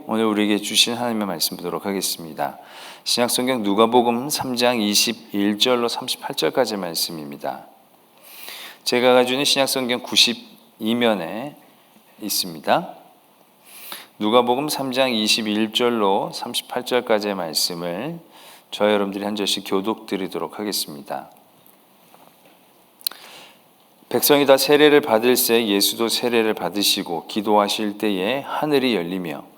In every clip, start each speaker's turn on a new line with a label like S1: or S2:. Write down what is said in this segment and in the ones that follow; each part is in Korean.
S1: 오늘 우리에게 주신 하나님의 말씀 보도록 하겠습니다. 신약성경 누가복음 3장 21절로 38절까지 말씀입니다. 제가 가지고 있는 신약성경 92면에 있습니다. 누가복음 3장 21절로 38절까지의 말씀을 저와 여러분들이 한 절씩 교독드리도록 하겠습니다. 백성이 다 세례를 받을새 예수도 세례를 받으시고 기도하실 때에 하늘이 열리며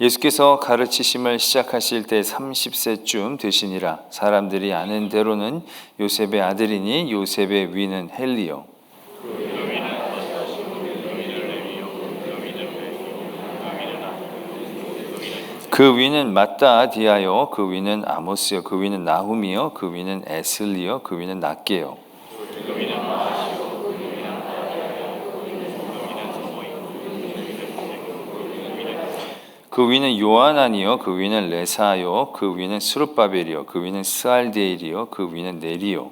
S1: 예수께서 가르치심을 시작하실 때 30세쯤 되시니라. 사람들이 아는 대로는 요셉의 아들이니 요셉의 위는 헬리요 그 위는 마따디아요 그 위는 아모스요 그 위는 나훔이요 그 위는 에슬리요 그 위는 낫게요 그 위는 요하나니요 그 위는 레사요 그 위는 스룹바벨이요 그 위는 스알데일이요 그 위는 네리요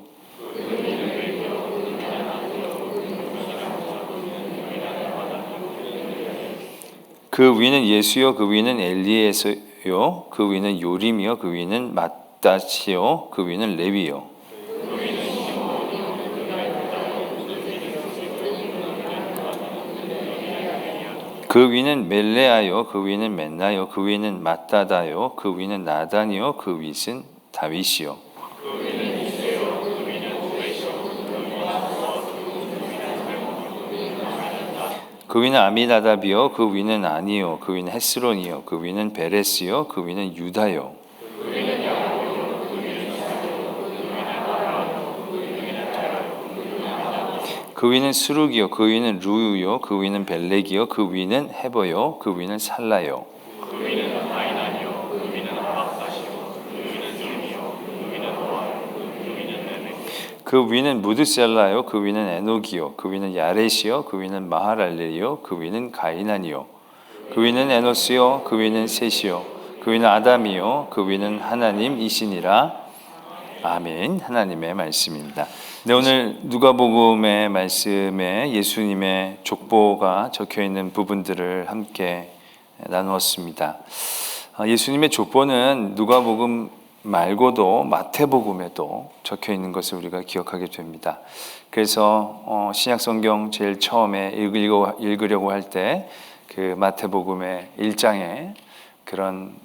S1: 그 위는 예수요 그 위는 엘리에서요 그 위는 요림이요 그 위는 마따시요 그 위는 레위요 그 위는 멜레아요 그 위는 맨나요 그 위는 마따다요 그 위는 나단이요 그 위는 다윗이요 그 위는 아미나답이요 그 위는 아니요 그 위는 헤스론이요 그 위는 베레스요 그 위는 유다요 그 위는 수룩이요 그 위는 루유요 그 위는 벨렉이요 그 위는 헤버요 그 위는 살라요 그 위는 무드셀라요 그 위는 에녹이요 그 위는 야렛이요 그 위는 마하랄렐이요 그 위는 가이난이요 그 위는 에노스요 그 위는 셋이요 그 위는 아담이요 그 위는 하나님이시니라. 아멘. 하나님의 말씀입니다. 네, 오늘 누가복음의 말씀에 예수님의 족보가 적혀있는 부분들을 함께 나누었습니다. 예수님의 족보는 누가복음 말고도 마태복음에도 적혀있는 것을 우리가 기억하게 됩니다. 그래서 신약성경 제일 처음에 읽으려고 할 때 그 마태복음의 1장에 그런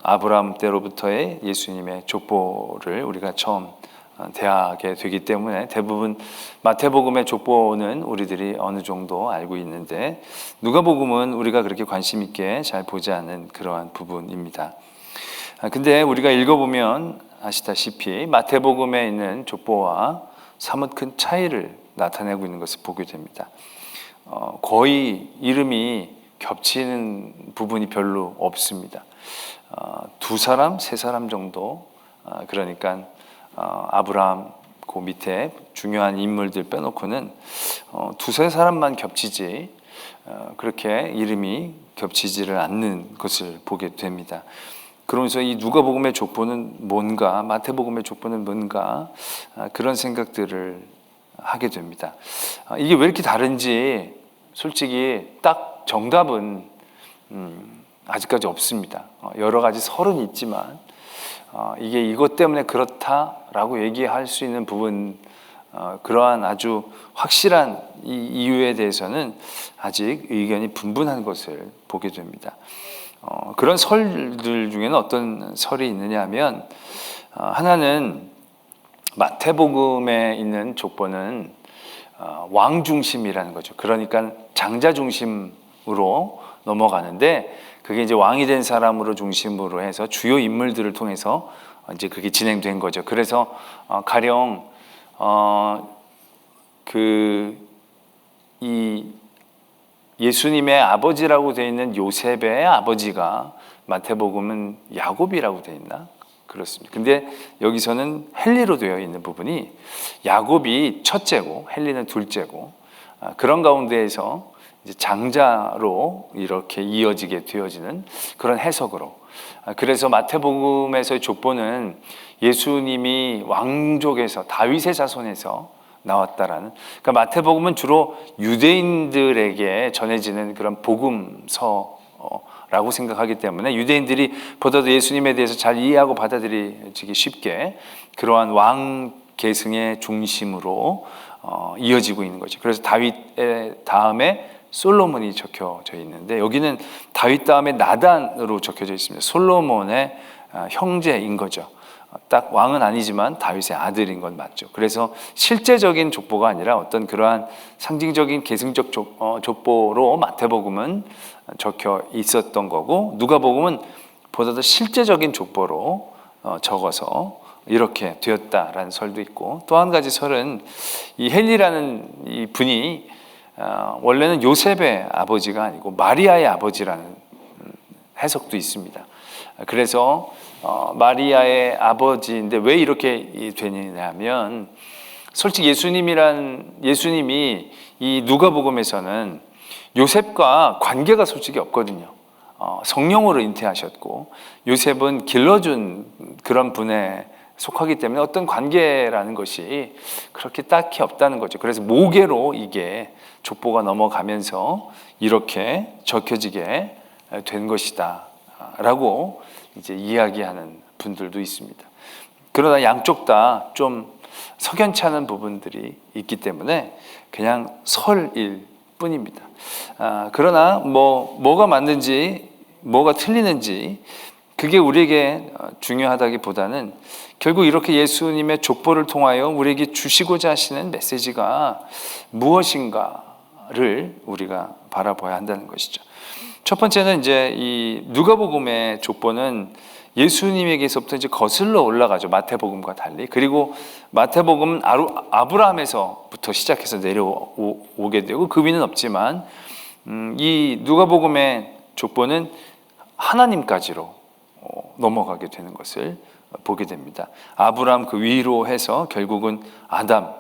S1: 아브라함 때로부터의 예수님의 족보를 우리가 처음 대하게 되기 때문에 대부분 마태복음의 족보는 우리들이 어느 정도 알고 있는데 누가복음은 우리가 그렇게 관심 있게 잘 보지 않는 그러한 부분입니다. 근데 우리가 읽어보면 아시다시피 마태복음에 있는 족보와 사뭇 큰 차이를 나타내고 있는 것을 보게 됩니다. 거의 이름이 겹치는 부분이 별로 없습니다. 두 사람, 세 사람 정도, 그러니까 아브라함 그 밑에 중요한 인물들 빼놓고는 두세 사람만 겹치지 그렇게 이름이 겹치지를 않는 것을 보게 됩니다. 그러면서 이 누가복음의 족보는 뭔가, 마태복음의 족보는 뭔가 그런 생각들을 하게 됩니다. 이게 왜 이렇게 다른지 솔직히 딱 정답은 아직까지 없습니다. 여러 가지 설은 있지만 이게 이것 때문에 그렇다라고 얘기할 수 있는 부분, 그러한 아주 확실한 이유에 대해서는 아직 의견이 분분한 것을 보게 됩니다. 그런 설들 중에는 어떤 설이 있느냐 하면 하나는 마태복음에 있는 족보는 왕 중심이라는 거죠. 그러니까 장자 중심으로 넘어가는데 그게 이제 왕이 된 사람으로 중심으로 해서 주요 인물들을 통해서 이제 그게 진행된 거죠. 그래서 가령 이 예수님의 아버지라고 되어 있는 요셉의 아버지가 마태복음은 야곱이라고 되어 있나? 그렇습니다. 근데 여기서는 헬리로 되어 있는 부분이 야곱이 첫째고 헬리는 둘째고 그런 가운데에서 이제 장자로 이렇게 이어지게 되어지는 그런 해석으로 그래서 마태복음에서의 족보는 예수님이 왕족에서 다윗의 자손에서 나왔다라는, 그러니까 마태복음은 주로 유대인들에게 전해지는 그런 복음서라고 생각하기 때문에 유대인들이 보다도 예수님에 대해서 잘 이해하고 받아들이기 쉽게 그러한 왕 계승의 중심으로 이어지고 있는 거죠. 그래서 다윗의 다음에 솔로몬이 적혀져 있는데, 여기는 다윗 다음에 나단으로 적혀져 있습니다. 솔로몬의 형제인 거죠. 딱 왕은 아니지만 다윗의 아들인 건 맞죠. 그래서 실제적인 족보가 아니라 어떤 그러한 상징적인 계승적 족보로 마태복음은 적혀 있었던 거고, 누가복음은 보다 더 실제적인 족보로 적어서 이렇게 되었다라는 설도 있고, 또 한 가지 설은 이 헨리라는 이 분이 원래는 요셉의 아버지가 아니고 마리아의 아버지라는 해석도 있습니다. 그래서 마리아의 아버지인데 왜 이렇게 되냐면, 솔직히 예수님이 이 누가복음에서는 요셉과 관계가 솔직히 없거든요. 성령으로 잉태하셨고 요셉은 길러준 그런 분에 속하기 때문에 어떤 관계라는 것이 그렇게 딱히 없다는 거죠. 그래서 모계로 이게 족보가 넘어가면서 이렇게 적혀지게 된 것이다 라고 이제 이야기하는 분들도 있습니다. 그러나 양쪽 다 좀 석연치 않은 부분들이 있기 때문에 그냥 설일 뿐입니다. 그러나 뭐가 맞는지 뭐가 틀리는지 그게 우리에게 중요하다기보다는 결국 이렇게 예수님의 족보를 통하여 우리에게 주시고자 하시는 메시지가 무엇인가를 우리가 바라봐야 한다는 것이죠. 첫 번째는 이제 이 누가복음의 족보는 예수님에게서부터 이제 거슬러 올라가죠. 마태복음과 달리. 그리고 마태복음은 아브라함에서부터 시작해서 내려오게 되고 그 위는 없지만, 이 누가복음의 족보는 하나님까지로 넘어가게 되는 것을 보게 됩니다. 아브라함 그 위로 해서 결국은 아담,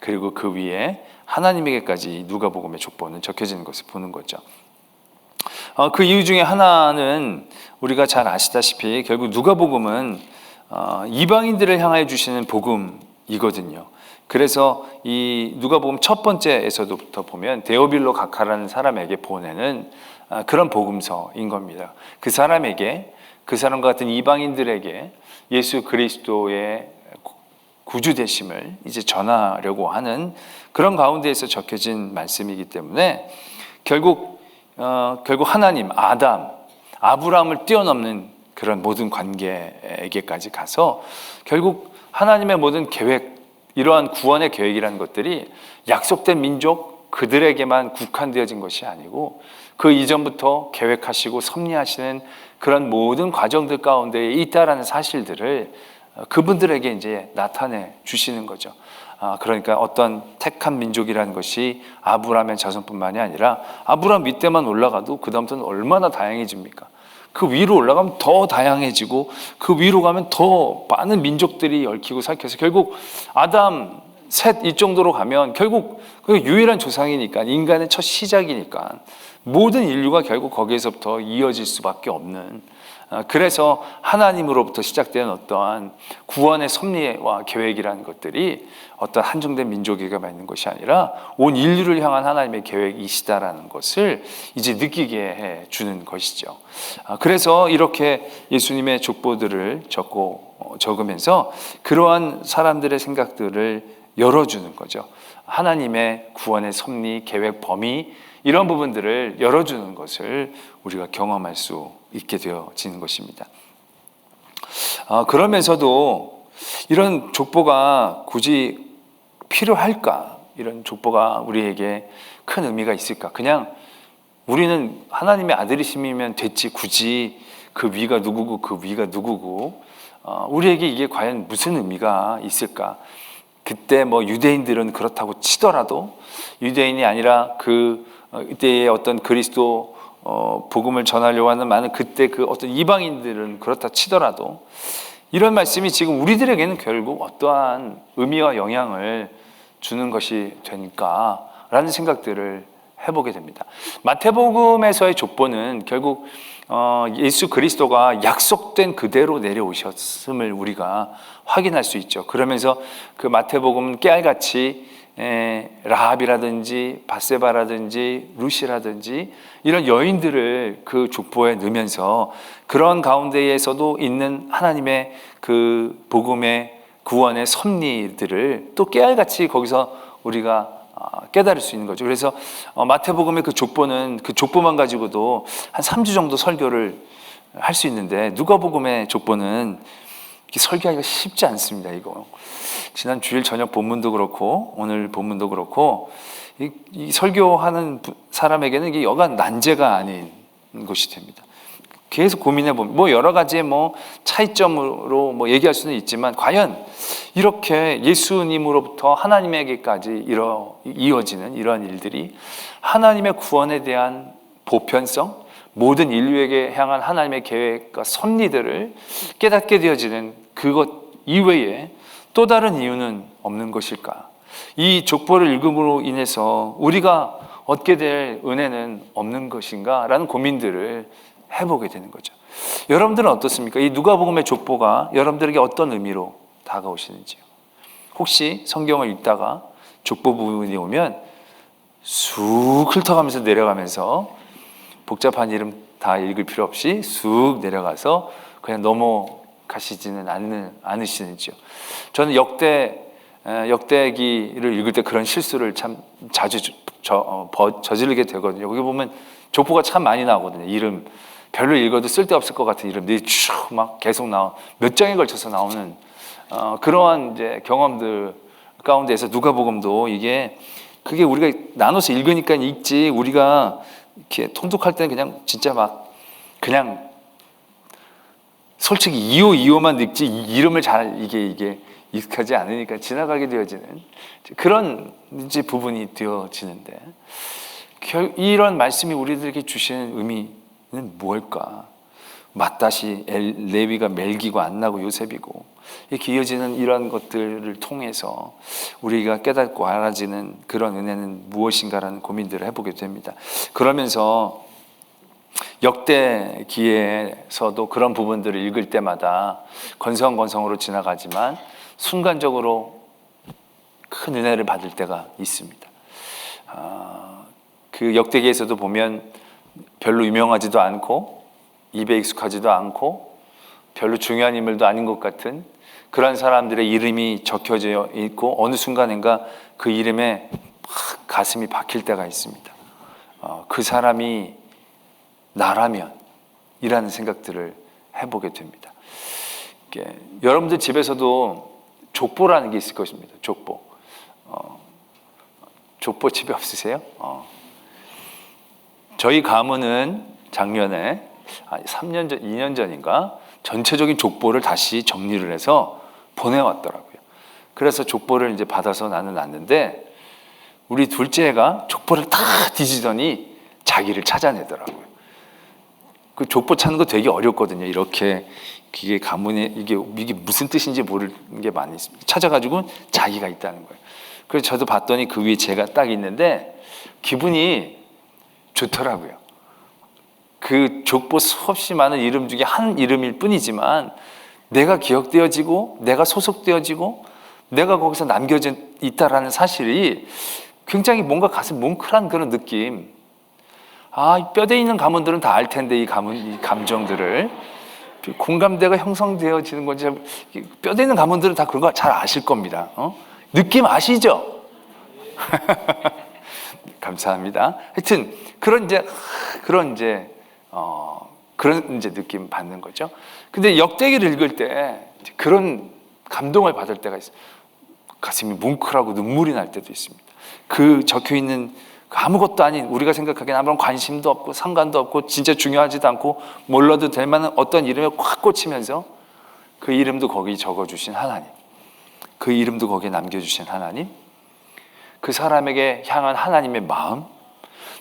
S1: 그리고 그 위에 하나님에게까지 누가복음의 족보는 적혀지는 것을 보는 거죠. 그 이유 중에 하나는 우리가 잘 아시다시피 결국 누가복음은 이방인들을 향하여 주시는 복음이거든요. 그래서 이 누가복음 첫 번째에서부터 보면 데오빌로 가카라는 사람에게 보내는 그런 복음서인 겁니다. 그 사람과 같은 이방인들에게 예수 그리스도의 구주 되심을 이제 전하려고 하는 그런 가운데에서 적혀진 말씀이기 때문에 결국 하나님, 아브라함을 뛰어넘는 그런 모든 관계에게까지 가서 결국 하나님의 모든 계획, 이러한 구원의 계획이라는 것들이 약속된 민족 그들에게만 국한되어진 것이 아니고 그 이전부터 계획하시고 섭리하시는 그런 모든 과정들 가운데에 있다라는 사실들을 그분들에게 이제 나타내 주시는 거죠. 그러니까 어떤 택한 민족이라는 것이 아브라함의 자손뿐만이 아니라 아브라함 밑에만 올라가도 그 다음부터는 얼마나 다양해집니까? 그 위로 올라가면 더 다양해지고 그 위로 가면 더 많은 민족들이 얽히고 삭혀서 결국 아담, 셋 이 정도로 가면 결국 그 유일한 조상이니까, 인간의 첫 시작이니까 모든 인류가 결국 거기에서부터 이어질 수밖에 없는, 그래서 하나님으로부터 시작되는 어떠한 구원의 섭리와 계획이라는 것들이 어떤 한정된 민족에게만 있는 것이 아니라 온 인류를 향한 하나님의 계획이시다라는 것을 이제 느끼게 해 주는 것이죠. 그래서 이렇게 예수님의 족보들을 적으면서 그러한 사람들의 생각들을 열어주는 거죠. 하나님의 구원의 섭리, 계획, 범위, 이런 부분들을 열어주는 것을 우리가 경험할 수 있게 되어지는 것입니다. 그러면서도 이런 족보가 굳이 필요할까? 이런 족보가 우리에게 큰 의미가 있을까? 그냥 우리는 하나님의 아들이심이면 됐지, 굳이 그 위가 누구고 그 위가 누구고 우리에게 이게 과연 무슨 의미가 있을까? 그때 유대인들은 그렇다고 치더라도, 유대인이 아니라 그때의 어떤 그리스도 복음을 전하려고 하는 많은 그때 그 어떤 이방인들은 그렇다 치더라도 이런 말씀이 지금 우리들에게는 결국 어떠한 의미와 영향을 주는 것이 되니까라는 생각들을 해보게 됩니다. 마태복음에서의 족보는 결국 예수 그리스도가 약속된 그대로 내려오셨음을 우리가 확인할 수 있죠. 그러면서 그 마태복음은 깨알같이 라합이라든지 밧세바라든지 루시라든지 이런 여인들을 그 족보에 넣으면서 그런 가운데에서도 있는 하나님의 그 복음의 구원의 섭리들을 또 깨알같이 거기서 우리가 깨달을 수 있는 거죠. 그래서 마태복음의 그 족보는 그 족보만 가지고도 한 3주 정도 설교를 할 수 있는데 누가복음의 족보는 설교하기가 쉽지 않습니다. 이거 지난 주일 저녁 본문도 그렇고 오늘 본문도 그렇고 이 설교하는 사람에게는 이게 여간 난제가 아닌 것이 됩니다. 계속 고민해 보면 뭐 여러 가지의 뭐 차이점으로 뭐 얘기할 수는 있지만 과연 이렇게 예수님으로부터 하나님에게까지 이어지는 이러한 일들이 하나님의 구원에 대한 보편성, 모든 인류에게 향한 하나님의 계획과 섭리들을 깨닫게 되어지는 그것 이외에 또 다른 이유는 없는 것일까? 이 족보를 읽음으로 인해서 우리가 얻게 될 은혜는 없는 것인가? 라는 고민들을 해보게 되는 거죠. 여러분들은 어떻습니까? 이 누가복음의 족보가 여러분들에게 어떤 의미로 다가오시는지요? 혹시 성경을 읽다가 족보 부분이 오면 쑥 훑어가면서 내려가면서 복잡한 이름 다 읽을 필요 없이 쑥 내려가서 그냥 넘어가시지는 않으시는지요? 저는 역대기를 읽을 때 그런 실수를 참 자주 저지르게 되거든요. 거기 보면 족보가 참 많이 나오거든요. 이름 별로 읽어도 쓸데없을 것 같은 이름들이 쭉 막 계속 몇 장에 걸쳐서 나오는 그러한 이제 경험들 가운데서 누가복음도 그게 우리가 나눠서 읽으니까 읽지 우리가 이렇게 통독할 때는 그냥 진짜 막 그냥 솔직히 이호만 읽지 이름을 잘 이게 익숙하지 않으니까 지나가게 되어지는 그런 이제 부분이 되어지는데 이런 말씀이 우리들에게 주시는 의미는 뭘까? 맏다시 레위가 멜기고 안나고 요셉이고 이렇게 이어지는 이런 것들을 통해서 우리가 깨닫고 알아지는 그런 은혜는 무엇인가라는 고민들을 해보게 됩니다. 그러면서 역대기에서도 그런 부분들을 읽을 때마다 건성건성으로 지나가지만 순간적으로 큰 은혜를 받을 때가 있습니다. 그 역대기에서도 보면 별로 유명하지도 않고 입에 익숙하지도 않고 별로 중요한 인물도 아닌 것 같은 그런 사람들의 이름이 적혀져 있고 어느 순간인가 그 이름에 가슴이 박힐 때가 있습니다. 그 사람이 나라면 이라는 생각들을 해보게 됩니다. 여러분들 집에서도 족보라는 게 있을 것입니다. 족보. 족보 집에 없으세요? 저희 가문은 작년에 3년 전, 2년 전인가 전체적인 족보를 다시 정리를 해서 보내왔더라고요. 그래서 족보를 이제 받아서 나는 놨는데 우리 둘째가 족보를 다 뒤지더니 자기를 찾아내더라고요. 그 족보 찾는 거 되게 어렵거든요. 이렇게 이게 가문에 이게 무슨 뜻인지 모르는 게 많이 있습니다. 찾아가지고 자기가 있다는 거예요. 그래서 저도 봤더니 그 위에 제가 딱 있는데 기분이 좋더라고요. 그 족보 수없이 많은 이름 중에 한 이름일 뿐이지만 내가 기억되어지고 내가 소속되어지고 내가 거기서 남겨져 있다라는 사실이 굉장히 뭔가 가슴 뭉클한 그런 느낌. 뼈대 있는 가문들은 다 알 텐데 이 감정들을 공감대가 형성되어지는 건지 뼈대 있는 가문들은 다 그런 거 잘 아실 겁니다. 느낌 아시죠? 감사합니다. 하여튼 그런 느낌 받는 거죠. 근데 역대기를 읽을 때 그런 감동을 받을 때가 있어요. 가슴이 뭉클하고 눈물이 날 때도 있습니다. 그 적혀 있는 아무것도 아닌 우리가 생각하기엔 아무런 관심도 없고 상관도 없고 진짜 중요하지도 않고 몰라도 될 만한 어떤 이름에 확 꽂히면서 그 이름도 거기 적어주신 하나님, 그 이름도 거기에 남겨주신 하나님, 그 사람에게 향한 하나님의 마음,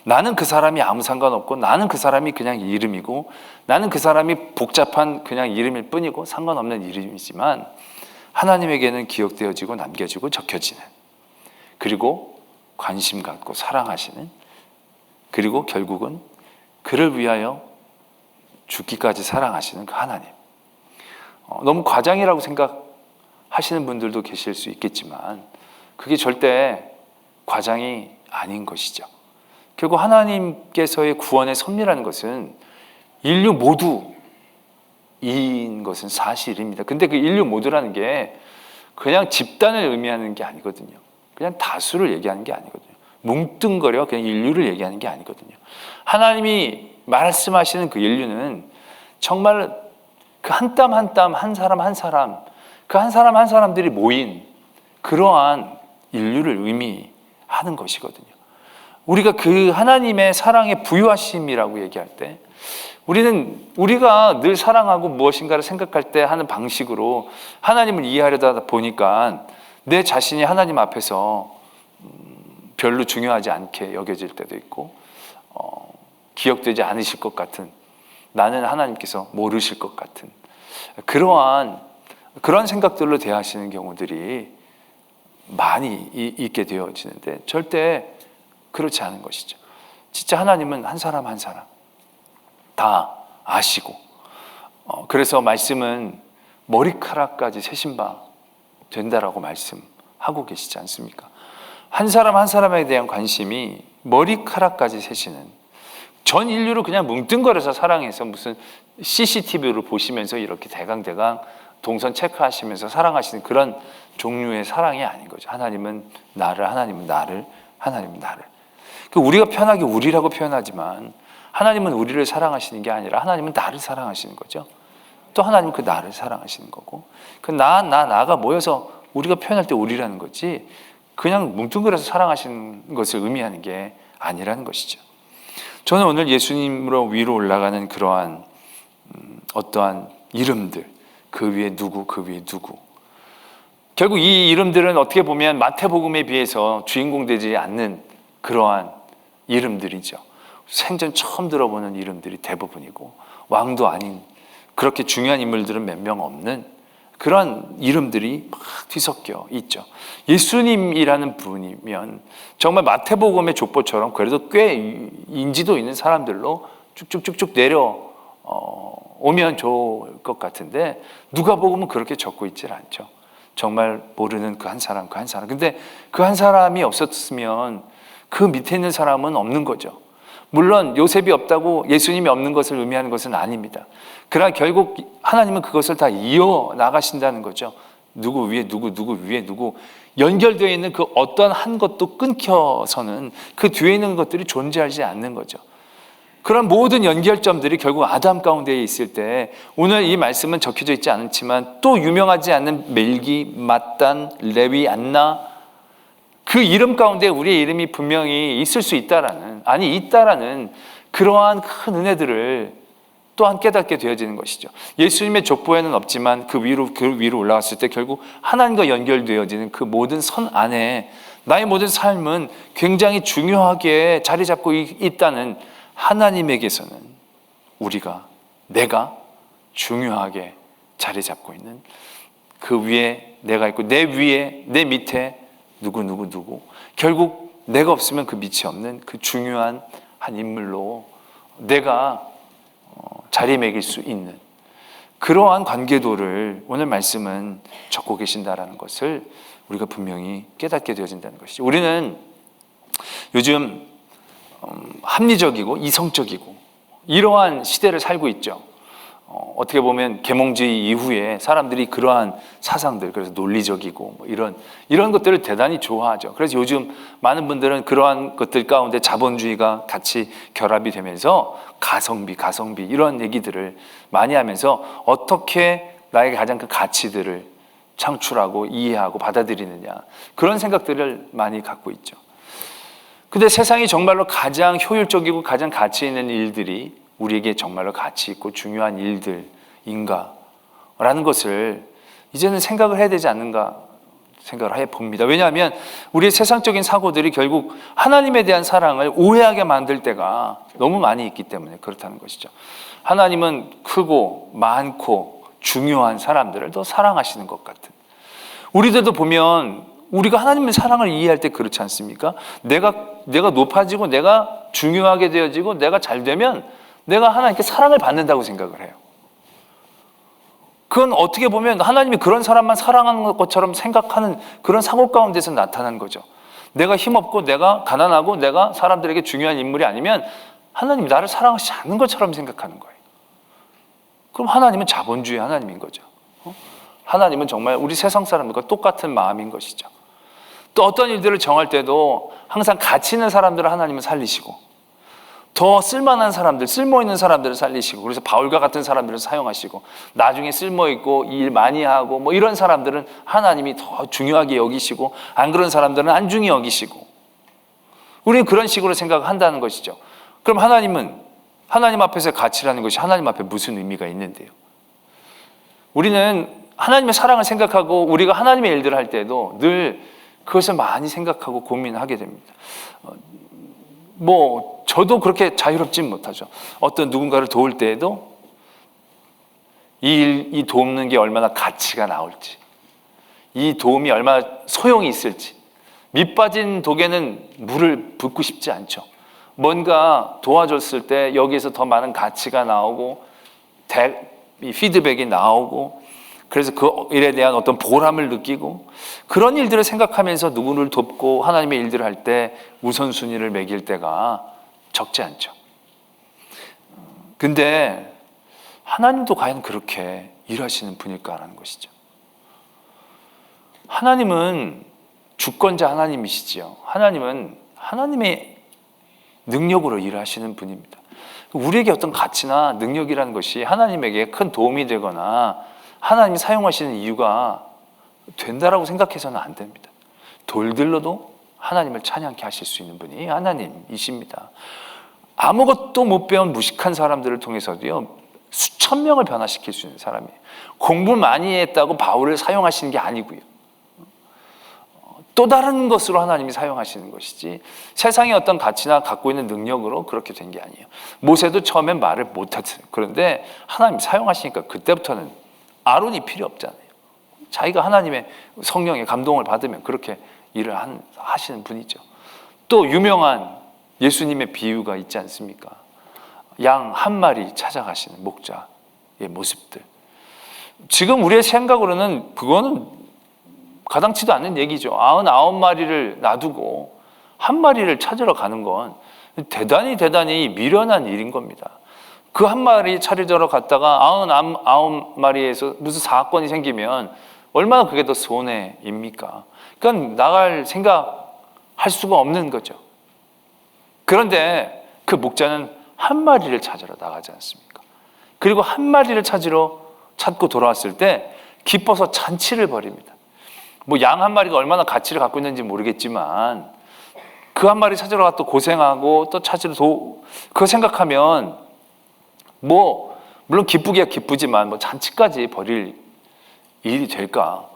S1: 나는 그 사람이 아무 상관없고 나는 그 사람이 그냥 이름이고 나는 그 사람이 복잡한 그냥 이름일 뿐이고 상관없는 이름이지만 하나님에게는 기억되어지고 남겨지고 적혀지는, 그리고 관심 갖고 사랑하시는 그리고 결국은 그를 위하여 죽기까지 사랑하시는 그 하나님. 너무 과장이라고 생각하시는 분들도 계실 수 있겠지만 그게 절대 과장이 아닌 것이죠. 결국 하나님께서의 구원의 섭리라는 것은 인류 모두인 것은 사실입니다. 근데 그 인류 모두라는 게 그냥 집단을 의미하는 게 아니거든요. 그냥 다수를 얘기하는 게 아니거든요. 뭉뚱거려 그냥 인류를 얘기하는 게 아니거든요. 하나님이 말씀하시는 그 인류는 정말 그 한 땀 한 땀, 한 사람 한 사람, 그 한 사람 한 사람들이 모인 그러한 인류를 의미하는 것이거든요. 우리가 그 하나님의 사랑의 부유하심이라고 얘기할 때 우리가 늘 사랑하고 무엇인가를 생각할 때 하는 방식으로 하나님을 이해하려다 보니까 내 자신이 하나님 앞에서 별로 중요하지 않게 여겨질 때도 있고 기억되지 않으실 것 같은, 나는 하나님께서 모르실 것 같은 그러한 생각들로 대하시는 경우들이 많이 있게 되어지는데 절대 그렇지 않은 것이죠. 진짜 하나님은 한 사람 한 사람 다 아시고 그래서 말씀은 머리카락까지 세신 바 된다라고 말씀하고 계시지 않습니까? 한 사람 한 사람에 대한 관심이 머리카락까지 세시는, 전 인류를 그냥 뭉뚱거려서 사랑해서 무슨 CCTV를 보시면서 이렇게 대강 동선 체크하시면서 사랑하시는 그런 종류의 사랑이 아닌 거죠. 하나님은 나를, 하나님은 나를, 하나님은 나를. 우리가 편하게 우리라고 표현하지만 하나님은 우리를 사랑하시는 게 아니라 하나님은 나를 사랑하시는 거죠. 또 하나님은 그 나를 사랑하시는 거고, 그 나가 모여서 우리가 표현할 때 우리라는 거지 그냥 뭉뚱그려서 사랑하시는 것을 의미하는 게 아니라는 것이죠. 저는 오늘 예수님으로 위로 올라가는 그러한 어떠한 이름들, 그 위에 누구, 그 위에 누구, 결국 이 이름들은 어떻게 보면 마태복음에 비해서 주인공 되지 않는 그러한 이름들이죠. 생전 처음 들어보는 이름들이 대부분이고 왕도 아닌 그렇게 중요한 인물들은 몇 명 없는 그런 이름들이 막 뒤섞여 있죠. 예수님이라는 분이면 정말 마태복음의 족보처럼 그래도 꽤 인지도 있는 사람들로 쭉쭉쭉쭉 내려오면 좋을 것 같은데 누가복음은 그렇게 적고 있질 않죠. 정말 모르는 그 한 사람, 그 한 사람. 근데 그 한 사람이 없었으면 그 밑에 있는 사람은 없는 거죠. 물론 요셉이 없다고 예수님이 없는 것을 의미하는 것은 아닙니다. 그러나 결국 하나님은 그것을 다 이어나가신다는 거죠. 누구 위에 누구, 누구 위에 누구, 연결되어 있는 그 어떤 한 것도 끊겨서는 그 뒤에 있는 것들이 존재하지 않는 거죠. 그런 모든 연결점들이 결국 아담 가운데 있을 때, 오늘 이 말씀은 적혀져 있지 않지만 또 유명하지 않은 멜기, 맛단, 레위, 안나, 그 이름 가운데 우리의 이름이 분명히 있을 수 있다라는, 아니 있다라는 그러한 큰 은혜들을 또한 깨닫게 되어지는 것이죠. 예수님의 족보에는 없지만 그 위로 올라갔을 때 결국 하나님과 연결되어지는 그 모든 선 안에 나의 모든 삶은 굉장히 중요하게 자리 잡고 있다는, 하나님에게서는 내가 중요하게 자리 잡고 있는, 그 위에 내가 있고 내 위에 내 밑에 누구 결국 내가 없으면 그 밑이 없는 그 중요한 한 인물로 내가 자리매길 수 있는 그러한 관계도를 오늘 말씀은 적고 계신다라는 것을 우리가 분명히 깨닫게 되어진다는 것이죠. 우리는 요즘 합리적이고 이성적이고 이러한 시대를 살고 있죠. 어떻게 보면 계몽주의 이후에 사람들이 그러한 사상들, 그래서 논리적이고 뭐 이런 것들을 대단히 좋아하죠. 그래서 요즘 많은 분들은 그러한 것들 가운데 자본주의가 같이 결합이 되면서 가성비 이런 얘기들을 많이 하면서 어떻게 나에게 가장 큰 가치들을 창출하고 이해하고 받아들이느냐, 그런 생각들을 많이 갖고 있죠. 근데 세상이 정말로 가장 효율적이고 가장 가치 있는 일들이 우리에게 정말로 가치 있고 중요한 일들인가 라는 것을 이제는 생각을 해야 되지 않는가 생각을 해봅니다. 왜냐하면 우리의 세상적인 사고들이 결국 하나님에 대한 사랑을 오해하게 만들 때가 너무 많이 있기 때문에 그렇다는 것이죠. 하나님은 크고 많고 중요한 사람들을 더 사랑하시는 것 같은, 우리들도 보면 우리가 하나님의 사랑을 이해할 때 그렇지 않습니까? 내가 높아지고 내가 중요하게 되어지고 내가 잘 되면 내가 하나님께 사랑을 받는다고 생각을 해요. 그건 어떻게 보면 하나님이 그런 사람만 사랑하는 것처럼 생각하는 그런 사고 가운데서 나타난 거죠. 내가 힘없고 내가 가난하고 내가 사람들에게 중요한 인물이 아니면 하나님이 나를 사랑하지 않는 것처럼 생각하는 거예요. 그럼 하나님은 자본주의 하나님인 거죠. 하나님은 정말 우리 세상 사람들과 똑같은 마음인 것이죠. 또 어떤 일들을 정할 때도 항상 가치 있는 사람들을 하나님은 살리시고 더 쓸만한 사람들, 쓸모 있는 사람들을 살리시고, 그래서 바울과 같은 사람들을 사용하시고, 나중에 쓸모 있고 일 많이 하고 뭐 이런 사람들은 하나님이 더 중요하게 여기시고, 안 그런 사람들은 안중히 여기시고, 우리는 그런 식으로 생각한다는 것이죠. 그럼 하나님은 하나님 앞에서 가치라는 것이 하나님 앞에 무슨 의미가 있는데요? 우리는 하나님의 사랑을 생각하고 우리가 하나님의 일들을 할 때도 늘 그것을 많이 생각하고 고민하게 됩니다. 저도 그렇게 자유롭진 못하죠. 어떤 누군가를 도울 때에도 이 돕는 게 얼마나 가치가 나올지, 이 도움이 얼마나 소용이 있을지, 밑 빠진 독에는 물을 붓고 싶지 않죠. 뭔가 도와줬을 때 여기에서 더 많은 가치가 나오고 피드백이 나오고, 그래서 그 일에 대한 어떤 보람을 느끼고, 그런 일들을 생각하면서 누구를 돕고 하나님의 일들을 할 때 우선순위를 매길 때가 적지 않죠. 근데 하나님도 과연 그렇게 일하시는 분일까라는 것이죠. 하나님은 주권자 하나님이시지요. 하나님은 하나님의 능력으로 일하시는 분입니다. 우리에게 어떤 가치나 능력이라는 것이 하나님에게 큰 도움이 되거나 하나님이 사용하시는 이유가 된다라고 생각해서는 안 됩니다. 돌들로도 하나님을 찬양케 하실 수 있는 분이 하나님이십니다. 아무것도 못 배운 무식한 사람들을 통해서도요, 수천 명을 변화시킬 수 있는 사람이에요. 공부 많이 했다고 바울을 사용하시는 게 아니고요, 또 다른 것으로 하나님이 사용하시는 것이지 세상의 어떤 가치나 갖고 있는 능력으로 그렇게 된 게 아니에요. 모세도 처음엔 말을 못했어요. 그런데 하나님이 사용하시니까 그때부터는 아론이 필요 없잖아요. 자기가 하나님의 성령의 감동을 받으면 그렇게 일을 하시는 분이죠. 또 유명한 예수님의 비유가 있지 않습니까? 양 한 마리 찾아가시는 목자의 모습들. 지금 우리의 생각으로는 그거는 가당치도 않는 얘기죠. 99마리를 놔두고 한 마리를 찾으러 가는 건 대단히 미련한 일인 겁니다. 그 한 마리 찾으러 갔다가 99마리에서 무슨 사건이 생기면 얼마나 그게 더 손해입니까? 그러니까 나갈 생각할 수가 없는 거죠. 그런데 그 목자는 한 마리를 찾으러 나가지 않습니까? 그리고 한 마리를 찾고 돌아왔을 때 기뻐서 잔치를 벌입니다. 양 한 마리가 얼마나 가치를 갖고 있는지 모르겠지만 그 한 마리 찾으러 가서 또 고생하고 또 찾으러 그거 생각하면 물론 기쁘기야 기쁘지만 잔치까지 벌일 일이 될까?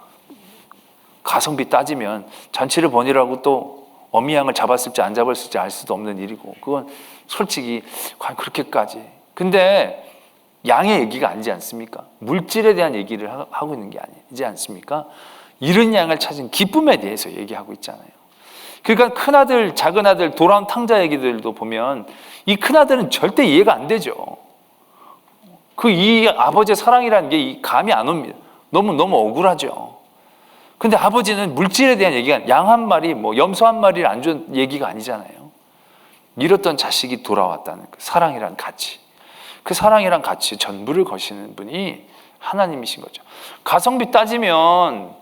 S1: 가성비 따지면 잔치를 벌이라고 또 어미양을 잡았을지 안 잡았을지 알 수도 없는 일이고, 그건 솔직히 과연 그렇게까지. 근데 양의 얘기가 아니지 않습니까? 물질에 대한 얘기를 하고 있는 게 아니지 않습니까? 잃은 양을 찾은 기쁨에 대해서 얘기하고 있잖아요. 그러니까 큰아들, 작은아들, 돌아온 탕자 얘기들도 보면 이 큰아들은 절대 이해가 안 되죠. 이 아버지의 사랑이라는 게 감이 안 옵니다. 너무 억울하죠. 근데 아버지는 물질에 대한 얘기가, 양 한 마리, 염소 한 마리를 안 준 얘기가 아니잖아요. 잃었던 자식이 돌아왔다는 그 사랑이란 가치, 그 사랑이란 가치 전부를 거시는 분이 하나님이신 거죠. 가성비 따지면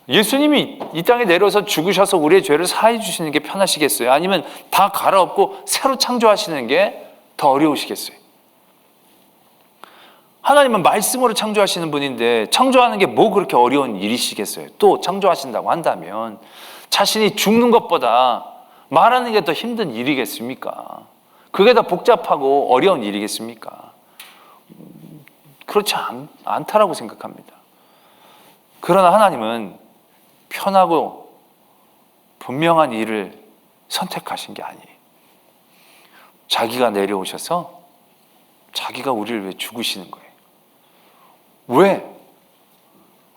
S1: 예수님이 이 땅에 내려서 죽으셔서 우리의 죄를 사해 주시는 게 편하시겠어요? 아니면 다 갈아엎고 새로 창조하시는 게 더 어려우시겠어요? 하나님은 말씀으로 창조하시는 분인데 창조하는 게 그렇게 어려운 일이시겠어요? 또 창조하신다고 한다면 자신이 죽는 것보다 말하는 게 더 힘든 일이겠습니까? 그게 더 복잡하고 어려운 일이겠습니까? 그렇지 않다라고 생각합니다. 그러나 하나님은 편하고 분명한 일을 선택하신 게 아니에요. 자기가 내려오셔서 자기가 우리를 위해 죽으시는 거예요. 왜?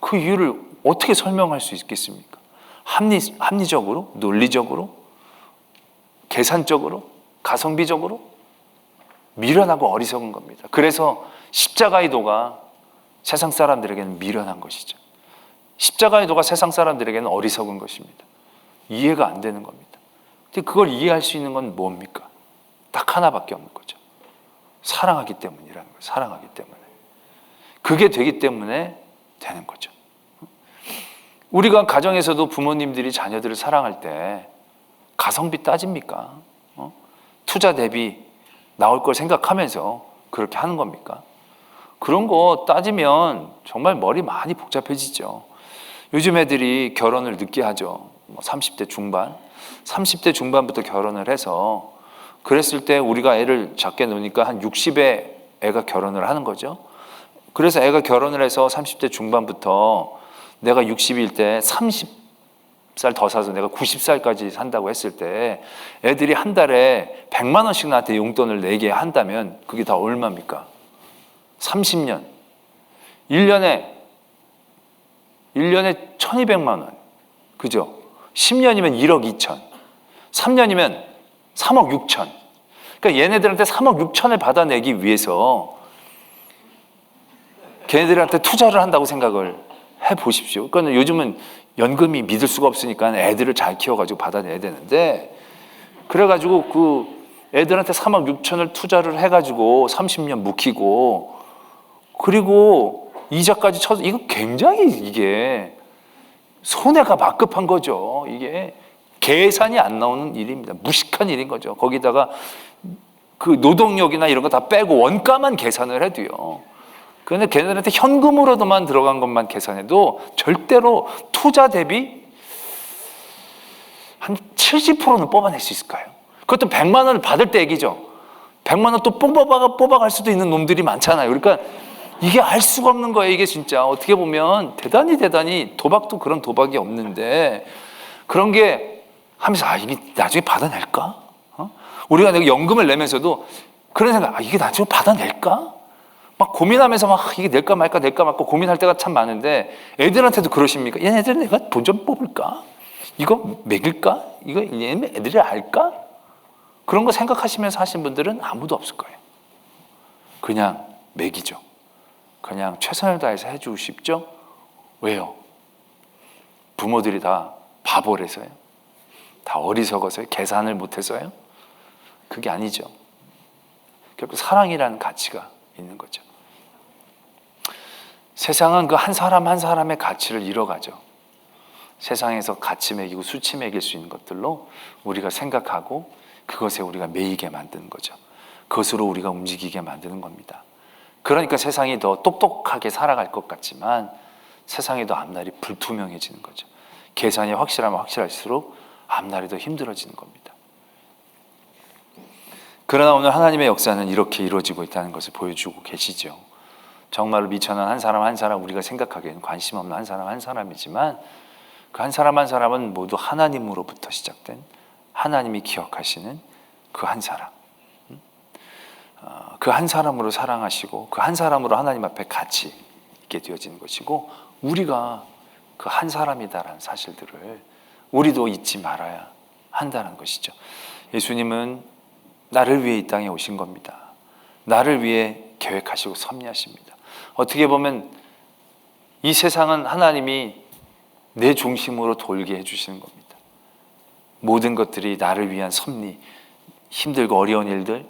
S1: 그 이유를 어떻게 설명할 수 있겠습니까? 합리적으로? 논리적으로? 계산적으로? 가성비적으로 미련하고 어리석은 겁니다. 그래서 십자가의 도가 세상 사람들에게는 미련한 것이죠. 십자가의 도가 세상 사람들에게는 어리석은 것입니다. 이해가 안 되는 겁니다. 근데 그걸 이해할 수 있는 건 뭡니까? 딱 하나밖에 없는 거죠. 사랑하기 때문이라는 거예요. 사랑하기 때문에. 그게 되기 때문에 되는 거죠. 우리가 가정에서도 부모님들이 자녀들을 사랑할 때 가성비 따집니까? 투자 대비 나올 걸 생각하면서 그렇게 하는 겁니까? 그런 거 따지면 정말 머리 많이 복잡해지죠. 요즘 애들이 결혼을 늦게 하죠. 30대 중반, 30대 중반부터 결혼을 해서 그랬을 때 우리가 애를 작게 놓으니까 한 60에 애가 결혼을 하는 거죠. 그래서 애가 결혼을 해서 30대 중반부터 내가 60일 때 30살 더 사서 내가 90살까지 산다고 했을 때 애들이 한 달에 100만 원씩 나한테 용돈을 내게 한다면 그게 다 얼마입니까? 30년. 1년에 1200만 원. 그죠? 10년이면 1억 2천. 3년이면 3억 6천. 그러니까 얘네들한테 3억 6천을 받아내기 위해서 걔네들한테 투자를 한다고 생각을 해보십시오. 그러니까 요즘은 연금이 믿을 수가 없으니까 애들을 잘 키워가지고 받아내야 되는데, 그래가지고 그 애들한테 3억 6천을 투자를 해가지고 30년 묵히고, 그리고 이자까지 쳐서, 이거 굉장히 이게 손해가 막급한 거죠. 이게 계산이 안 나오는 일입니다. 무식한 일인 거죠. 거기다가 그 노동력이나 이런 거 다 빼고 원가만 계산을 해도요. 그런데 걔네들한테 현금으로도만 들어간 것만 계산해도 절대로 투자 대비 한 70%는 뽑아낼 수 있을까요? 그것도 100만 원을 받을 때 얘기죠. 100만 원 또 뽑아갈 수도 있는 놈들이 많잖아요. 그러니까 이게 알 수가 없는 거예요. 이게 진짜 어떻게 보면 대단히 도박도 그런 도박이 없는데 그런 게 하면서 이게 나중에 받아낼까? 우리가 내가 연금을 내면서도 그런 생각, 이게 나중에 받아낼까? 막 고민하면서 막 이게 낼까 말까 고민할 때가 참 많은데, 애들한테도 그러십니까? 얘네들 내가 돈 좀 뽑을까? 이거 먹일까? 이거 얘네 애들이 알까? 그런 거 생각하시면서 하신 분들은 아무도 없을 거예요. 그냥 먹이죠. 그냥 최선을 다해서 해주십시오. 왜요? 부모들이 다 바보라서요? 다 어리석어서요? 계산을 못해서요? 그게 아니죠. 결국 사랑이라는 가치가 있는 거죠. 세상은 그 한 사람 한 사람의 가치를 잃어가죠. 세상에서 가치 매기고 수치 매길 수 있는 것들로 우리가 생각하고 그것에 우리가 매이게 만드는 거죠. 그것으로 우리가 움직이게 만드는 겁니다. 그러니까 세상이 더 똑똑하게 살아갈 것 같지만 세상이 더 앞날이 불투명해지는 거죠. 계산이 확실하면 확실할수록 앞날이 더 힘들어지는 겁니다. 그러나 오늘 하나님의 역사는 이렇게 이루어지고 있다는 것을 보여주고 계시죠. 정말로 미천한 한 사람 한 사람, 우리가 생각하기에는 관심 없는 한 사람 한 사람이지만 그 한 사람 한 사람은 모두 하나님으로부터 시작된, 하나님이 기억하시는 그 한 사람, 그 한 사람으로 사랑하시고 그 한 사람으로 하나님 앞에 같이 있게 되어지는 것이고, 우리가 그 한 사람이다라는 사실들을 우리도 잊지 말아야 한다는 것이죠. 예수님은 나를 위해 이 땅에 오신 겁니다. 나를 위해 계획하시고 섭리하십니다. 어떻게 보면 이 세상은 하나님이 내 중심으로 돌게 해주시는 겁니다. 모든 것들이 나를 위한 섭리, 힘들고 어려운 일들,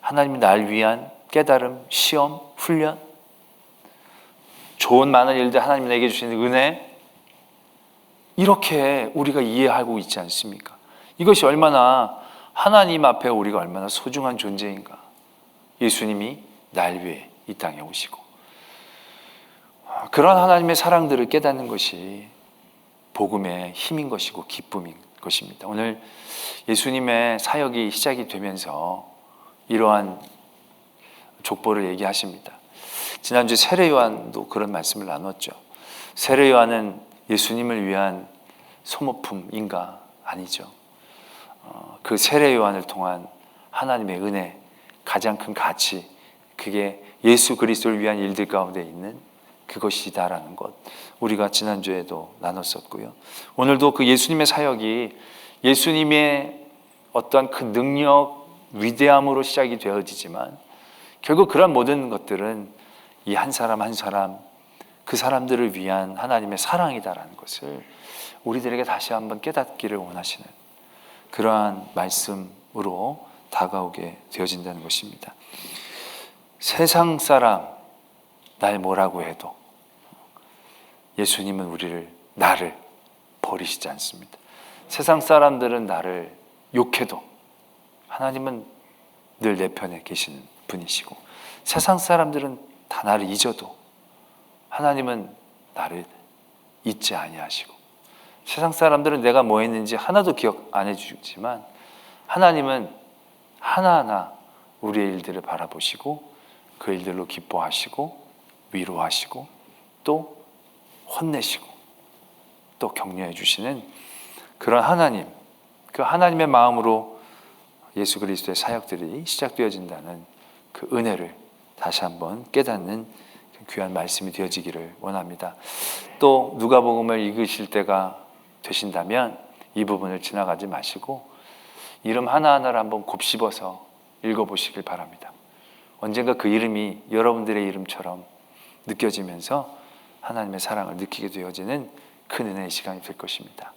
S1: 하나님이 나를 위한 깨달음, 시험, 훈련, 좋은 많은 일들, 하나님이 내게 주시는 은혜, 이렇게 우리가 이해하고 있지 않습니까? 이것이 얼마나 하나님 앞에 우리가 얼마나 소중한 존재인가. 예수님이 날 위해 이 땅에 오시고 그런 하나님의 사랑들을 깨닫는 것이 복음의 힘인 것이고 기쁨인 것입니다. 오늘 예수님의 사역이 시작이 되면서 이러한 족보를 얘기하십니다. 지난주 세례 요한도 그런 말씀을 나눴죠. 세례 요한은 예수님을 위한 소모품인가? 아니죠. 그 세례 요한을 통한 하나님의 은혜, 가장 큰 가치, 그게 예수 그리스도를 위한 일들 가운데 있는 그것이다라는 것, 우리가 지난주에도 나눴었고요. 오늘도 그 예수님의 사역이 예수님의 어떤 그 능력, 위대함으로 시작이 되어지지만 결국 그런 모든 것들은 이 한 사람 한 사람 그 사람들을 위한 하나님의 사랑이다라는 것을 우리들에게 다시 한번 깨닫기를 원하시는 그러한 말씀으로 다가오게 되어진다는 것입니다. 세상 사람 날 뭐라고 해도 예수님은 나를 버리시지 않습니다. 세상 사람들은 나를 욕해도 하나님은 늘 내 편에 계시는 분이시고, 세상 사람들은 다 나를 잊어도 하나님은 나를 잊지 아니하시고, 세상 사람들은 내가 뭐 했는지 하나도 기억 안 해주지만 하나님은 하나하나 우리의 일들을 바라보시고 그 일들로 기뻐하시고 위로하시고 또 혼내시고 또 격려해 주시는 그런 하나님, 그 하나님의 마음으로 예수 그리스도의 사역들이 시작되어진다는 그 은혜를 다시 한번 깨닫는 귀한 말씀이 되어지기를 원합니다. 또 누가복음을 읽으실 때가 되신다면 이 부분을 지나가지 마시고 이름 하나하나를 한번 곱씹어서 읽어보시길 바랍니다. 언젠가 그 이름이 여러분들의 이름처럼 느껴지면서 하나님의 사랑을 느끼게 되어지는 큰 은혜의 시간이 될 것입니다.